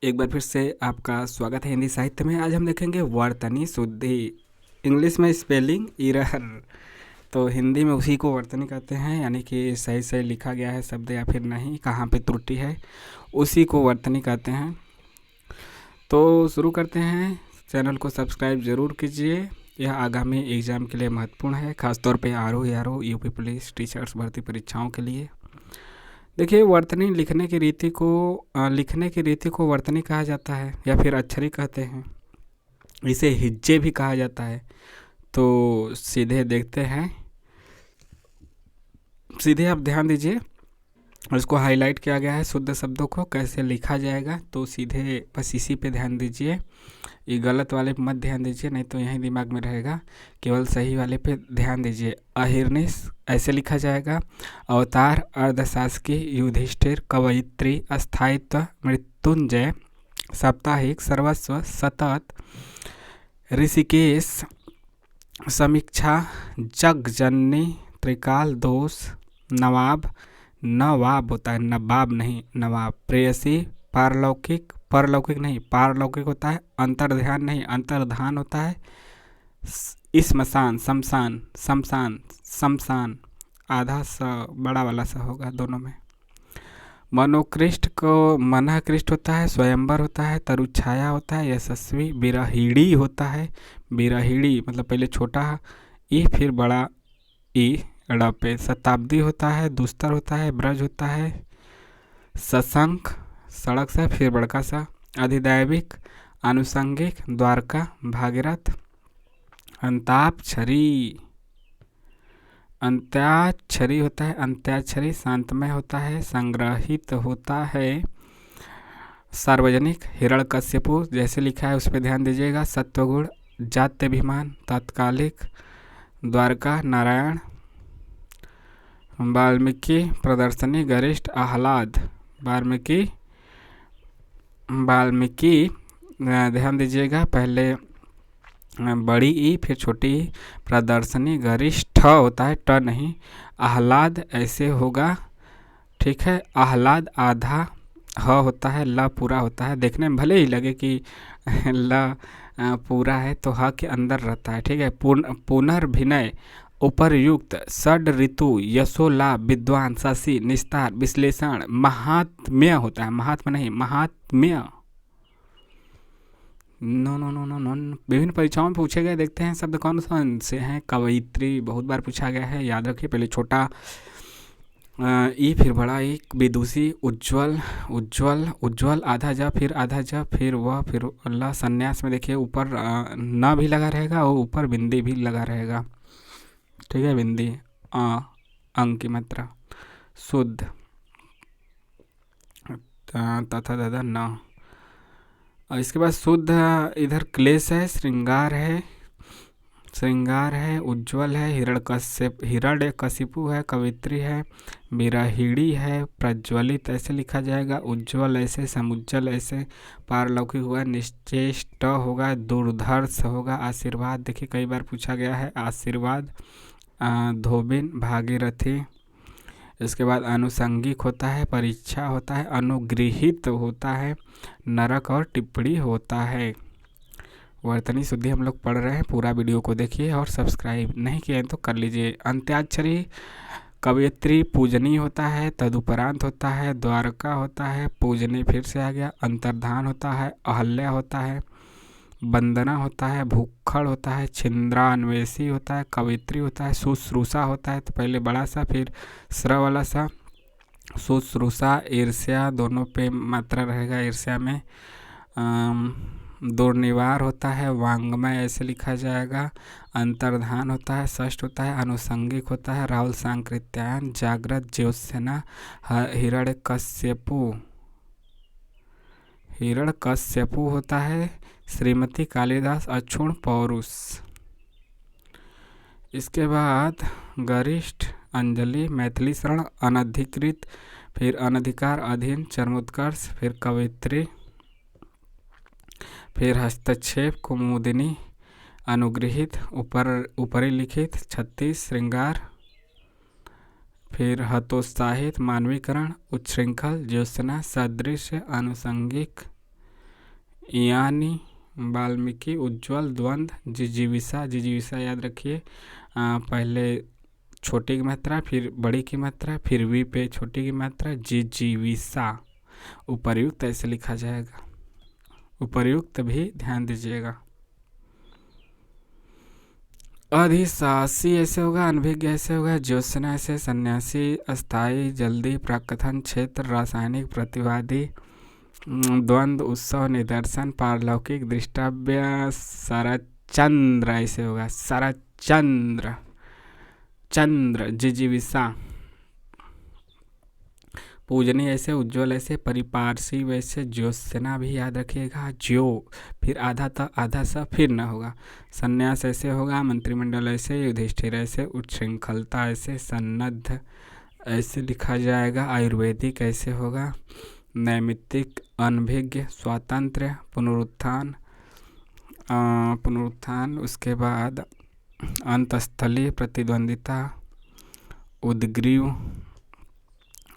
एक बार फिर से आपका स्वागत है हिंदी साहित्य में। आज हम देखेंगे वर्तनी शुद्धि, इंग्लिश में स्पेलिंग एरर। तो हिंदी में उसी को वर्तनी कहते हैं, यानी कि सही सही लिखा गया है शब्द या फिर नहीं, कहाँ पे त्रुटि है, उसी को वर्तनी कहते हैं। तो शुरू करते हैं। चैनल को सब्सक्राइब ज़रूर कीजिए, यह आगामी एग्ज़ाम के लिए महत्वपूर्ण है, खासतौर पे आरओ यूपी पुलिस टीचर्स भर्ती परीक्षाओं के लिए। देखिए, वर्तनी लिखने की रीति को वर्तनी कहा जाता है या फिर अक्षरी कहते हैं। इसे हिज्जे भी कहा जाता है। तो सीधे देखते हैं, सीधे आप ध्यान दीजिए। और इसको हाईलाइट किया गया है, शुद्ध शब्दों को कैसे लिखा जाएगा। तो सीधे बस इसी पे ध्यान दीजिए, ये गलत वाले पे मत ध्यान दीजिए, नहीं तो यही दिमाग में रहेगा। केवल सही वाले पे ध्यान दीजिए। अहिर्निश ऐसे लिखा जाएगा। अवतार, अर्धशासकीय, युधिष्ठिर, कवयित्री, अस्थायित्व, मृत्युंजय, साप्ताहिक, सर्वस्व, सतत, ऋषिकेश, समीक्षा, जगजननी, त्रिकाल दोष, नवाब, नवाब होता है, नवाब नहीं नवाब, प्रेयसी, पारलौकिक, परलौकिक नहीं पारलौकिक होता है, अंतर्ध्यान नहीं अंतर्धान होता है, स्मशान, शमशान, शमशान, शमशान, आधा स बड़ा वाला सा होगा दोनों में। मनोकृष्ट को मनःकृष्ट होता है, स्वयंवर होता है, तरुछाया होता है, यशस्वी, बिरहिड़ी होता है। बिरहिड़ी मतलब पहले छोटा ई फिर बड़ा ई ड़ पे। शताब्दी होता है, दुस्तर होता है, ब्रज होता है, सशंक सड़क सा फिर बड़का सा, अधिदैविक, आनुषंगिक, द्वारका, भागीरथ, अंताक्षरी, अंत्याक्षरी होता है, अंत्याक्षरी, शांतमय होता है, संग्रहित होता है, सार्वजनिक, हिरण्यकश्यपु जैसे लिखा है उस पर ध्यान दीजिएगा, सत्वगुण, जात्यभिमान, तात्कालिक, द्वारका, नारायण, वाल्मीकि, प्रदर्शनी, गरिष्ठ, आह्लाद, वाल्मीकि, ध्यान दीजिएगा, पहले बड़ी ई फिर छोटी ई, प्रदर्शनी, गरिष्ठ होता है, ट नहीं, आह्लाद ऐसे होगा, ठीक है। आह्लाद आधा ह होता है, ल पूरा होता है, देखने में भले ही लगे कि ल पूरा है तो ह के अंदर रहता है, ठीक है। पुनर्भिनय, उपरयुक्त, षड ऋतु, यशोलाभ, विद्वान, शशि, निस्तार, विश्लेषण, महात्म्य होता है, महात्मा नहीं महात्म्य। No no no no no विभिन्न परीक्षाओं में पूछे गए, देखते हैं शब्द कौन कौन से हैं। कवयित्री बहुत बार पूछा गया है, याद रखिए। पहले छोटा ई फिर बड़ा ई, विदुषी, उज्ज्वल, उज्ज्वल, उज्ज्वल, आधा ज फिर आधा ज फिर वह फिर अल्लाह। संन्यास में देखिए ऊपर न भी लगा रहेगा और ऊपर बिंदी भी लगा रहेगा, ठीक है। बिंदी अंग की मात्रा। शुद्ध तथा दादा न। और इसके बाद शुद्ध इधर क्लेश है, श्रृंगार है, श्रृंगार है, उज्ज्वल है, हिरण्यकशिपु है, कवित्री है, बिरहिड़ी है, प्रज्वलित ऐसे लिखा जाएगा, उज्ज्वल ऐसे, समुज्जल ऐसे, पारलौकिक होगा, निश्चेष्ट होगा, दुर्धर्ष होगा, आशीर्वाद देखिए कई बार पूछा गया है, आशीर्वाद, धोबिन, भागीरथी। इसके बाद आनुषंगिक होता है, परीक्षा होता है, अनुगृहित होता है, नरक और टिप्पणी होता है। वर्तनी शुद्धि हम लोग पढ़ रहे हैं, पूरा वीडियो को देखिए और सब्सक्राइब नहीं किए तो कर लीजिए। अंत्याक्षरी, कवयित्री, पूजनी होता है, तदुपरांत होता है, द्वारका होता है, पूजनी फिर से आ गया, अंतर्धान होता है, अहल्या होता है, वंदना होता है, भूखड़ होता है, छिंद्रान्वेषी होता है, कवित्री होता है, शुश्रूषा होता है, तो पहले बड़ा सा फिर स्र वाला सा, शुश्रूषा, ईर्ष्या दोनों पे मात्रा रहेगा, ईर्ष्या में। दुर्निवार होता है, वांग्मय ऐसे लिखा जाएगा, अंतर्धान होता है, षष्ठ होता है, आनुषंगिक होता है, राहुल सांकृत्यायन, जागृत, ज्योत्सना, हिरण्यकश्यपु, हिरण्यकश्यपु होता है, श्रीमती, कालिदास, अक्षुण, पौरुष। इसके बाद गरिष्ठ, अंजलि, मैथिली शरण, अनधिकृत, फिर अनधिकार, अधीन, चरमोत्कर्ष, फिर कवित्री, फिर हस्तक्षेप, कुमुदिनी, अनुगृहित, ऊपरी लिखित, 36, श्रृंगार, फिर हतोत्साहित, मानवीकरण, उच्छृंखल, ज्योत्सना, सदृश, आनुषंगिक, यानी वाल्मीकि, उज्ज्वल, द्वंद्व, जिजीविषा। जिजीविषा याद रखिए, पहले छोटी की मात्रा, फिर बड़ी की मात्रा, फिर वी पे छोटी की मात्रा, जिजीविषा। उपर्युक्त ऐसे लिखा जाएगा, उपर्युक्त भी ध्यान दीजिएगा। अधिशासी ऐसे होगा, अनभिज्ञ ऐसे होगा, ज्योत्सना ऐसे, सन्यासी, अस्थाई, जल्दी, प्राकथन, क्षेत्र, रासायनिक, प्रतिवादी, द्वंद्व, उत्सव, निदर्शन, पारलौकिक, दृष्टव्य, शरचंद्र ऐसे होगा, शरचंद्र, चंद्र, जिजीविषा। पूजनी ऐसे, उज्ज्वल ऐसे, परिपार्शी वैसे, ज्योत्सना भी याद रखिएगा, ज्यो, फिर आधा त आधा सा फिर न होगा। संन्यास ऐसे होगा, मंत्रिमंडल ऐसे, युधिष्ठिर ऐसे, उच्छृंखलता ऐसे, सन्नद्ध ऐसे लिखा जाएगा। आयुर्वेदिक ऐसे होगा, नैमित्तिक, अनभिज्ञ, स्वातंत्र्य, पुनरुत्थान, पुनरुत्थान। उसके बाद अंतस्थली, प्रतिद्वंदिता, उद्ग्रीव,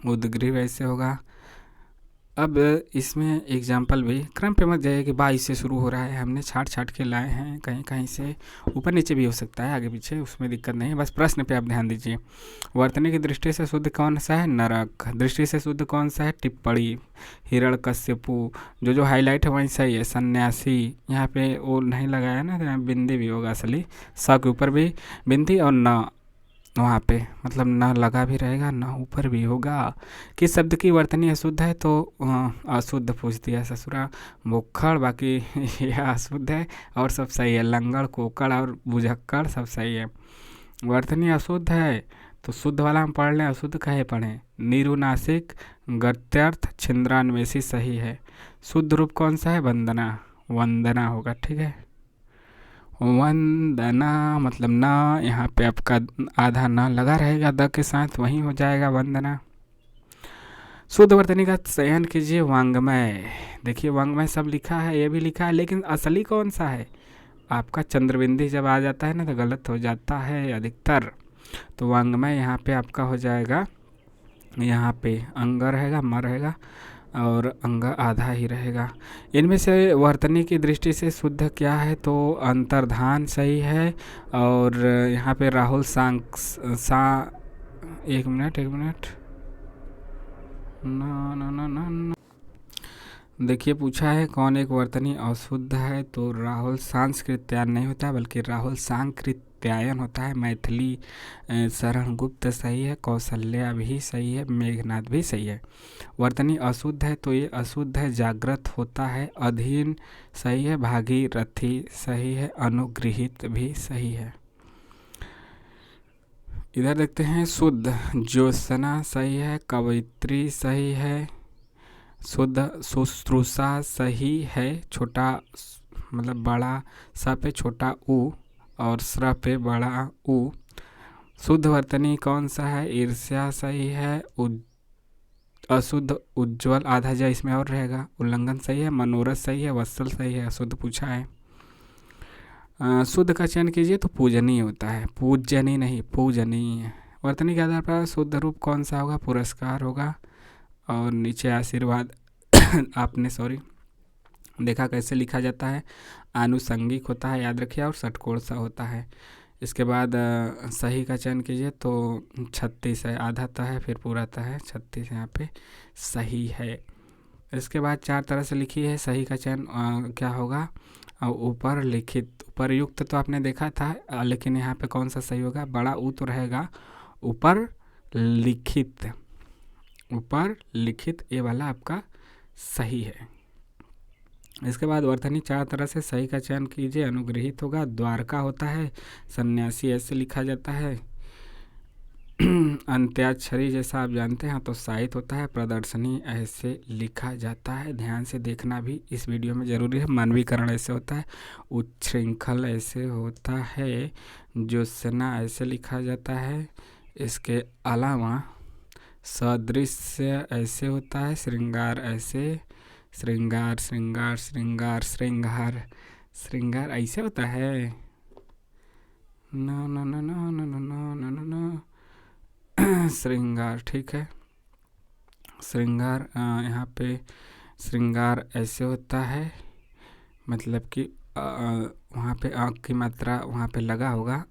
उद्ग्रीव ऐसे होगा। अब इसमें एग्जाम्पल भी क्रम पे मत जाइए कि 22 से शुरू हो रहा है, हमने छाट छाट के लाए हैं, कहीं कहीं से ऊपर नीचे भी हो सकता है, आगे पीछे, उसमें दिक्कत नहीं है, बस प्रश्न पे आप ध्यान दीजिए। वर्तनी की दृष्टि से शुद्ध कौन सा है? नरक। दृष्टि से शुद्ध कौन सा है? टिप्पणी, हिरण्यकश्यपु। जो हाईलाइट है वहीं सही है। सन्यासी, यहाँ पे वो नहीं लगाया ना, तो यहाँ बिंदी भी होगा असली, स के ऊपर भी बिंदी और न वहाँ पे, मतलब न लगा भी रहेगा, न ऊपर भी होगा। किस शब्द की वर्तनी अशुद्ध है? तो अशुद्ध पूछ दिया ससुरा, मुखड़, बाकी यह अशुद्ध है और सब सही है। लंगड़, कोकड़ और बुझक्कड़ सब सही है। वर्तनी अशुद्ध है तो शुद्ध वाला हम पढ़ लें, अशुद्ध कहे पढ़ें? निरुनासिक, गत्यर्थ, छिंद्रान्वेषी सही है। शुद्ध रूप कौन सा है? वंदना, वंदना होगा, ठीक है। वंदना मतलब ना, यहाँ पे आपका आधा ना लगा रहेगा द के साथ, वहीं हो जाएगा वंदना। शुद्ध वर्तनी का चयन कीजिए। वांग्मय, देखिए वांग्मय सब लिखा है, ये भी लिखा है, लेकिन असली कौन सा है? आपका चंद्रबिंदी जब आ जाता है ना तो गलत हो जाता है अधिकतर। तो वांग्मय यहाँ पे आपका हो जाएगा, यहाँ पे अंग रहेगा, म रहेगा और अंग आधा ही रहेगा। इनमें से वर्तनी की दृष्टि से शुद्ध क्या है? तो अंतर्धान सही है। और यहाँ पे राहुल एक मिनट ना ना ना ना, ना। देखिए पूछा है कौन एक वर्तनी अशुद्ध है? तो राहुल सांस्कृत्यायन नहीं होता है, बल्कि राहुल सांकृत्यायन होता है। मैथिली शरण गुप्त सही है, कौशल्या भी सही है, मेघनाथ भी सही है। वर्तनी अशुद्ध है तो ये अशुद्ध है, जागृत होता है। अधीन सही है, भागीरथी सही है, अनुगृहित भी सही है। इधर देखते हैं शुद्ध, ज्योत्सना सही है, कवयित्री सही है, शुद्ध शुश्रूषा सही है, छोटा मतलब बड़ा स पे छोटा ऊ और स्र पे बड़ा ऊ। शुद्ध वर्तनी कौन सा है? ईर्ष्या सही है, अशुद्ध उज्ज्वल आधा जा इसमें और रहेगा, उल्लंघन सही है, मनोरथ सही है, वत्सल सही है, अशुद्ध पूछा है। शुद्ध का चयन कीजिए तो पूजनीय होता है, पूजनीय नहीं, पूजनीय। वर्तनी के आधार पर शुद्ध रूप कौन सा होगा? पुरस्कार होगा। और नीचे आशीर्वाद आपने देखा कैसे लिखा जाता है, आनुषंगिक होता है, याद रखिए, और षटकोण सा होता है। इसके बाद सही का चयन कीजिए तो 36 है, आधा त है फिर पूरा त है, 36 यहाँ पे सही है। इसके बाद 4 तरह से लिखी है, सही का चयन क्या होगा? ऊपर लिखित, उपरयुक्त तो आपने देखा था, लेकिन यहाँ पे कौन सा सही होगा? बड़ा ऊ तो रहेगा, ऊपर लिखित, ऊपर लिखित ये वाला आपका सही है। इसके बाद वर्तनी 4 तरह से सही का चयन कीजिए। अनुग्रहित होगा, द्वारका होता है, सन्यासी ऐसे लिखा जाता है, अंत्याक्षरी जैसा आप जानते हैं तो साहित्य होता है, प्रदर्शनी ऐसे लिखा जाता है। ध्यान से देखना भी इस वीडियो में ज़रूरी है। मानवीकरण ऐसे होता है, उच्छृंखल ऐसे होता है, ज्योत्सना ऐसे लिखा जाता है। इसके अलावा सदृश्य ऐसे होता है, श्रृंगार ऐसे, श्रृंगार श्रृंगार श्रृंगार श्रृंगार श्रृंगार ऐसे होता है। ना ना ना ना ना ना ना ना ना ना श्रृंगार, ठीक है। श्रृंगार यहाँ पे श्रृंगार ऐसे होता है, मतलब कि वहाँ पे आँख की मात्रा वहाँ पे लगा होगा,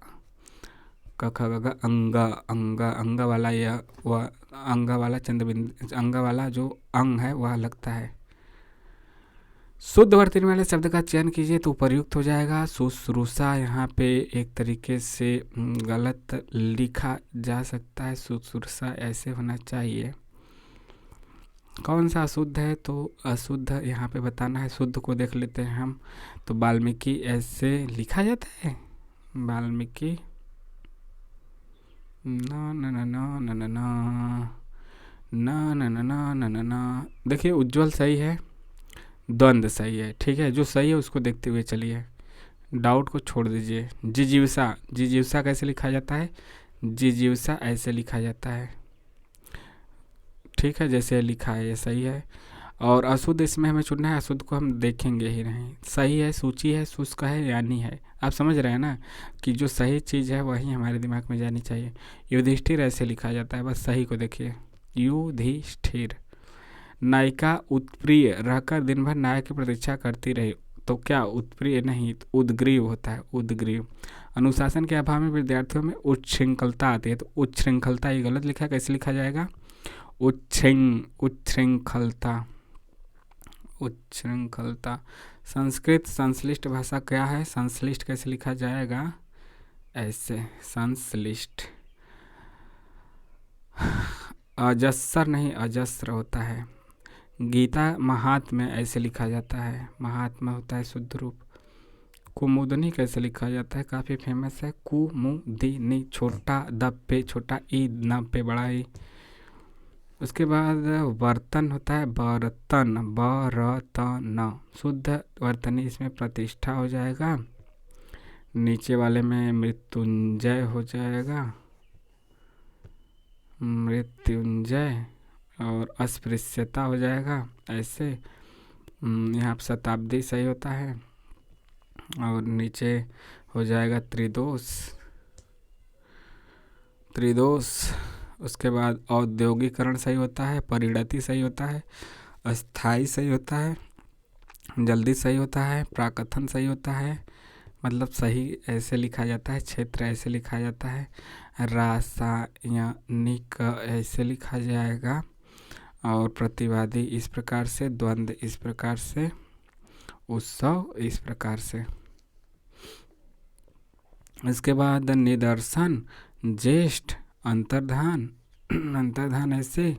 क ख ग घ अंग, अंग अंग वाला यह वह अंग वाला चंद्रबिंदु अंग वाला जो अंग है वह लगता है। शुद्ध वर्तनी वाले शब्द का चयन कीजिए तो उपयुक्त हो जाएगा। शुश्रूषा यहाँ पे एक तरीके से गलत लिखा जा सकता है, शुश्रूषा ऐसे होना चाहिए। कौन सा अशुद्ध है तो अशुद्ध यहाँ पे बताना है। शुद्ध को देख लेते हैं हम, तो वाल्मीकि ऐसे लिखा जाता है, वाल्मीकि ना ना ना ना ना ना ना ना ना ना ना ना ना। देखिए उज्ज्वल सही है, द्वंद्व सही है, ठीक है। जो सही है उसको देखते हुए चलिए, डाउट को छोड़ दीजिए। जिजीविषा, जिजीविषा कैसे लिखा जाता है? जिजीविषा ऐसे लिखा जाता है, ठीक है, जैसे लिखा है ये सही है। और अशुद्ध इसमें हमें चुनना है, अशुद्ध को हम देखेंगे ही नहीं। सही है, सूची है, शुष्क है, यानी है। आप समझ रहे हैं ना कि जो सही चीज़ है वही हमारे दिमाग में जानी चाहिए। युधिष्ठिर ऐसे लिखा जाता है, बस सही को देखिए, युधिष्ठिर। नायिका उत्प्रिय रहकर दिन भर नायक की प्रतीक्षा करती रही, तो क्या उत्प्रिय नहीं, तो उद्ग्रीव होता है, उद्ग्रीव। अनुशासन के अभाव में विद्यार्थियों में उच्छृंखलता आती है, तो उच्छृंखलता ये गलत लिखा है, कैसे लिखा जाएगा? उच्छृंखलता, उच्छृंखलता। संस्कृत संश्लिष्ट भाषा क्या है? संश्लिष्ट कैसे लिखा जाएगा? ऐसे, संश्लिष्ट। अजस्र नहीं, अजस्र होता है। गीता महात्म्य ऐसे लिखा जाता है, महात्मा होता है शुद्ध रूप। कुमुदनी कैसे लिखा जाता है? काफ़ी फेमस है, कुमुदिनी, छोटा द पे छोटा ई, न पे बड़ा ई। उसके बाद वर्तन होता है, बर्तन, बरतन। शुद्ध वर्तनी इसमें प्रतिष्ठा हो जाएगा, नीचे वाले में मृत्युंजय हो जाएगा, मृत्युंजय। और अस्पृश्यता हो जाएगा ऐसे। यहाँ पर शताब्दी सही होता है, और नीचे हो जाएगा त्रिदोष, त्रिदोष। उसके बाद औद्योगिकरण सही होता है, परिणति सही होता है, अस्थाई सही होता है, जल्दी सही होता है, प्राकथन सही होता है, मतलब सही ऐसे लिखा जाता है। क्षेत्र ऐसे लिखा जाता है, रासायनिक ऐसे लिखा जाएगा, और प्रतिवादी इस प्रकार से, द्वंद्व इस प्रकार से, उत्सव इस प्रकार से। इसके बाद निदर्शन, ज्येष्ठ, अंतर्धान, अंतर्धान ऐसे।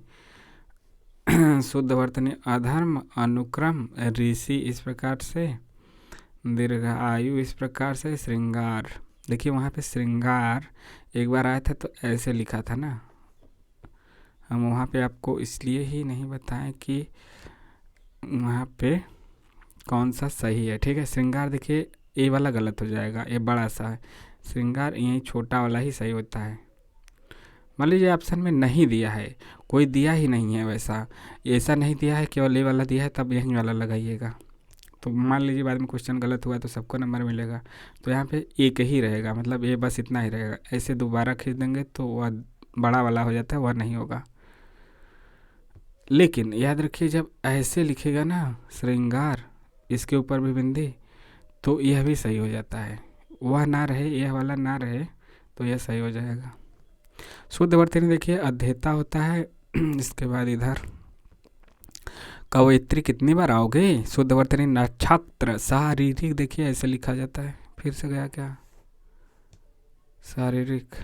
शुद्ध वर्तनी अधर्म, अनुक्रम, ऋषि इस प्रकार से, दीर्घायु इस प्रकार से, श्रृंगार। देखिए वहाँ पे श्रृंगार एक बार आया था तो ऐसे लिखा था ना, हम वहाँ पे आपको इसलिए ही नहीं बताएं कि वहाँ पे कौन सा सही है, ठीक है। श्रृंगार देखिए ये वाला गलत हो जाएगा, ये बड़ा सा है, श्रृंगार यही छोटा वाला ही सही होता है। मान लीजिए ऑप्शन में नहीं दिया है, कोई दिया ही नहीं है वैसा, ऐसा नहीं दिया है, केवल ये वाला दिया है, तब यही वाला लगाइएगा। तो मान लीजिए बाद में क्वेश्चन गलत हुआ तो सबको नंबर मिलेगा, तो यहाँ पे एक ही रहेगा, मतलब ये बस इतना ही रहेगा। ऐसे दोबारा खींच देंगे तो वह बड़ा वाला हो जाता है, वह नहीं होगा। लेकिन याद रखिए जब ऐसे लिखेगा ना श्रृंगार, इसके ऊपर भी बिंदी, तो यह भी सही हो जाता है, वह ना रहे, यह वाला ना रहे, तो यह सही हो जाएगा। शुद्ध वर्तनी देखिए अध्येता होता है। इसके बाद इधर कवयित्री कितनी बार आओगे? शुद्ध वर्तनी नक्षत्र, शारीरिक देखिए ऐसे लिखा जाता है, फिर से गया क्या? शारीरिक।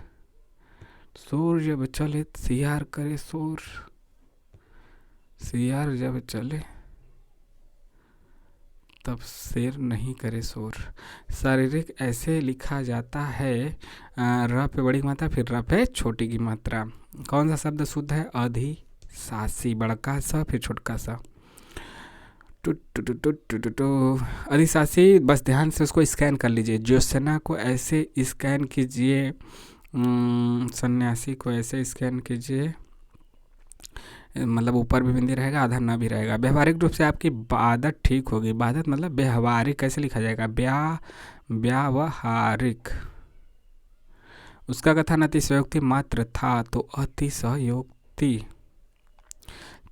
सूर्य जब चले सियार करे शोर, सियार जब चले तब शेर नहीं करे शोर। शारीरिक ऐसे लिखा जाता है, र पे बड़ी मात्रा, फिर र पे छोटी की मात्रा। कौन सा शब्द शुद्ध है? अधिशासी, बड़का सा फिर छोटका सा। अधिशासी, बस ध्यान से उसको स्कैन कर लीजिए। ज्योत्सना को ऐसे स्कैन कीजिए, सन्यासी को ऐसे स्कैन कीजिए, मतलब ऊपर भी बिंदी रहेगा, आधा ना भी रहेगा। व्यवहारिक रूप से आपकी आदत ठीक होगी। बादत मतलब व्यवहारिक कैसे लिखा जाएगा? व्यावहारिक। उसका कथन अतिशयोक्ति मात्र था, तो अतिशयोक्ति।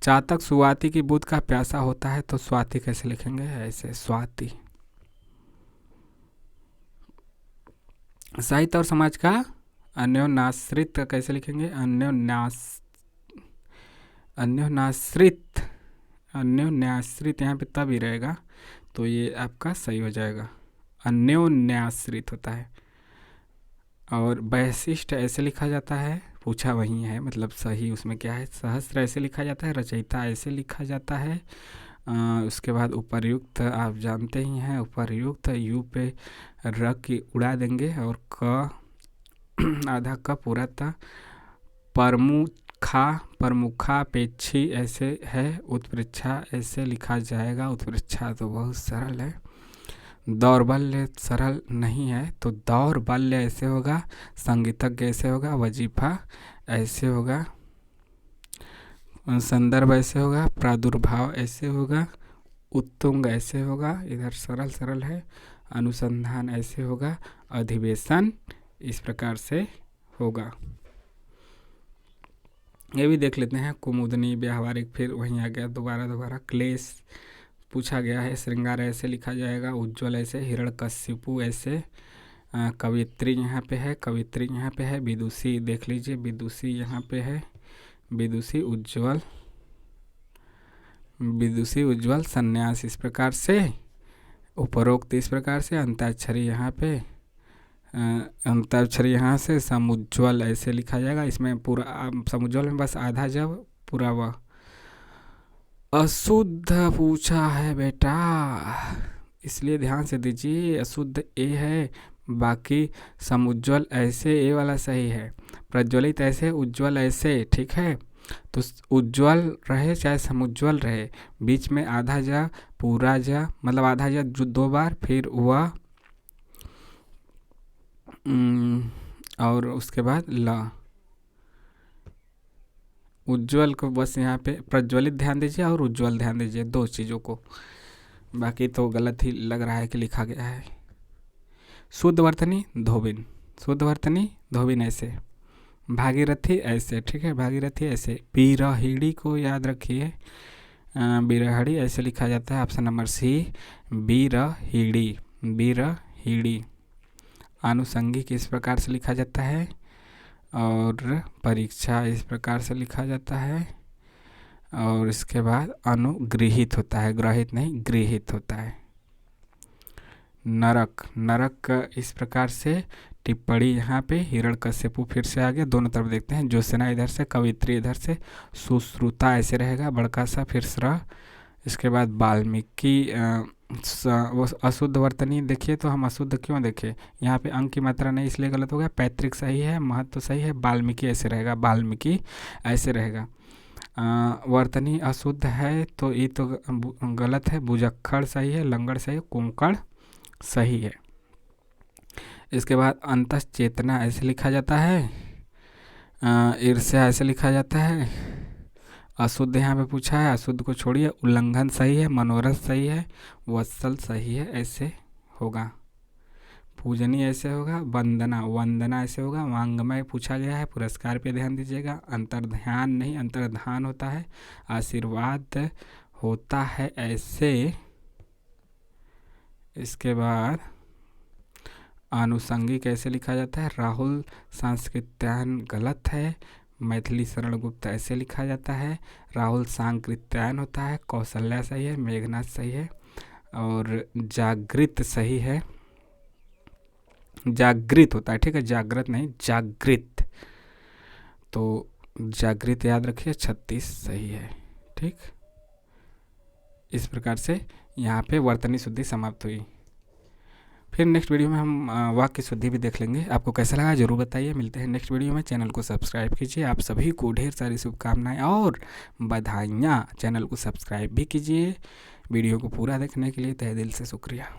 चातक सुवाति की बुध का प्यासा होता है, तो स्वाति कैसे लिखेंगे? ऐसे, स्वाति। साहित्य और समाज का अन्योन्याश्रित कैसे लिखेंगे? अन्योन्याश्रित यहाँ पे तब ही रहेगा, तो ये आपका सही हो जाएगा। अन्योन्याश्रित होता है। और वैशिष्ट ऐसे लिखा जाता है, पूछा वही है, मतलब सही उसमें क्या है। सहस्त्र ऐसे लिखा जाता है, रचयिता ऐसे लिखा जाता है। उसके बाद उपर्युक्त आप जानते ही हैं, उपर्युक्त यू पे र की उड़ा देंगे और क आधा क पूरा था। प्रमुखापेक्षी ऐसे है, उत्प्रेक्षा ऐसे लिखा जाएगा। उत्प्रेक्षा तो बहुत सरल है। दौर्बल्य सरल नहीं है, तो दौर्बल्य ऐसे होगा। संगीतज्ञ ऐसे होगा। वजीफा ऐसे होगा। संदर्भ ऐसे होगा। प्रादुर्भाव ऐसे होगा। उत्तुंग ऐसे होगा, इधर सरल सरल है। अनुसंधान ऐसे होगा। अधिवेशन इस प्रकार से होगा। ये भी देख लेते हैं। कुमुदनी, व्यावहारिक, फिर वहीं आ गया दोबारा क्लेश पूछा गया है। श्रृंगार ऐसे लिखा जाएगा। उज्ज्वल ऐसे। हिरण्यकशिपु ऐसे। कवित्री यहाँ पे है। कवित्री यहाँ पे है। विदुषी देख लीजिए, विदुषी यहाँ पे है। विदुषी उज्ज्वल, विदुषी उज्ज्वल। संन्यास इस प्रकार से। उपरोक्त इस प्रकार से। अंताक्षरी यहाँ पे, अंताक्षरी यहाँ से। समुज्ज्वल ऐसे लिखा जाएगा। इसमें पूरा समुज्ज्वल में बस आधा जब पूरा वह। अशुद्ध पूछा है बेटा, इसलिए ध्यान से दीजिए। अशुद्ध ए है, बाकी समुज्ज्वल ऐसे ए वाला सही है। प्रज्वलित ऐसे, उज्ज्वल ऐसे, ठीक है। तो उज्ज्वल रहे चाहे समुज्ज्वल रहे, बीच में आधा जा पूरा जा, मतलब आधा जा जो 2 बार, फिर वह और उसके बाद ल। उज्ज्वल को बस यहाँ पे प्रज्वलित ध्यान दीजिए और उज्ज्वल ध्यान दीजिए, 2 चीज़ों को। बाकी तो गलत ही लग रहा है कि लिखा गया है। शुद्धवर्तनी धोबिन, शुद्धवर्तनी धोबिन ऐसे। भागीरथी ऐसे, ठीक है। भागीरथी ऐसे। बिरहिड़ी को याद रखिए, बिरहड़ी ऐसे लिखा जाता है। Option number C बिरहिड़ी, बिरहिड़ी। आनुषंगिक इस प्रकार से लिखा जाता है और परीक्षा इस प्रकार से लिखा जाता है। और इसके बाद अनुगृहित होता है, ग्रहित नहीं गृहित होता है। नरक, नरक इस प्रकार से। टिप्पणी यहाँ पे। हिरण्यकशिपु फिर से आगे, दोनों तरफ देखते हैं। ज्योत्सना इधर से, कवित्री इधर से। सुश्रुता ऐसे रहेगा, बड़का सा, फिर स्र। इसके बाद वाल्मीकि, वो अशुद्ध वर्तनी देखिए, तो हम अशुद्ध क्यों देखें? यहाँ पे अंक की मात्रा नहीं, इसलिए गलत हो गया। पैतृक सही है, महत्व सही है। वाल्मीकि ऐसे रहेगा, वाल्मीकि ऐसे रहेगा। वर्तनी अशुद्ध है, तो ये तो गलत है। बुजक्खड़ सही है, लंगड़ सही है, कुंकड़ सही है। इसके बाद अंतश्चेतना ऐसे लिखा जाता है। ईर्ष्या ऐसे लिखा जाता है। अशुद्ध यहाँ पे पूछा है, अशुद्ध को छोड़िए। उल्लंघन सही है, मनोरथ सही है, वत्सल सही है, ऐसे होगा। पूजनी ऐसे होगा। वंदना, वंदना ऐसे होगा। वांग्मय पूछा गया है, पुरस्कार पे ध्यान दीजिएगा। अंतर्ध्यान नहीं, अंतर्धान होता है। आशीर्वाद होता है ऐसे। इसके बाद आनुषंगिक ऐसे लिखा जाता है। राहुल सांस्कृत्यायन गलत है। मैथिली शरण गुप्त ऐसे लिखा जाता है। राहुल सांकृत्यायन होता है। कौशल्या सही है। मेघनाथ सही है। और जागृत सही है। जागृत होता है, ठीक है, जागृत नहीं, जागृत। तो जागृत याद रखिए। 36 सही है, ठीक। इस प्रकार से यहाँ पे वर्तनी शुद्धि समाप्त हुई। फिर नेक्स्ट वीडियो में हम वाक्य शुद्धि भी देख लेंगे। आपको कैसा लगा जरूर बताइए। मिलते हैं नेक्स्ट वीडियो में। चैनल को सब्सक्राइब कीजिए। आप सभी को ढेर सारी शुभकामनाएं और बधाइयाँ। चैनल को सब्सक्राइब भी कीजिए। वीडियो को पूरा देखने के लिए तहे दिल से शुक्रिया।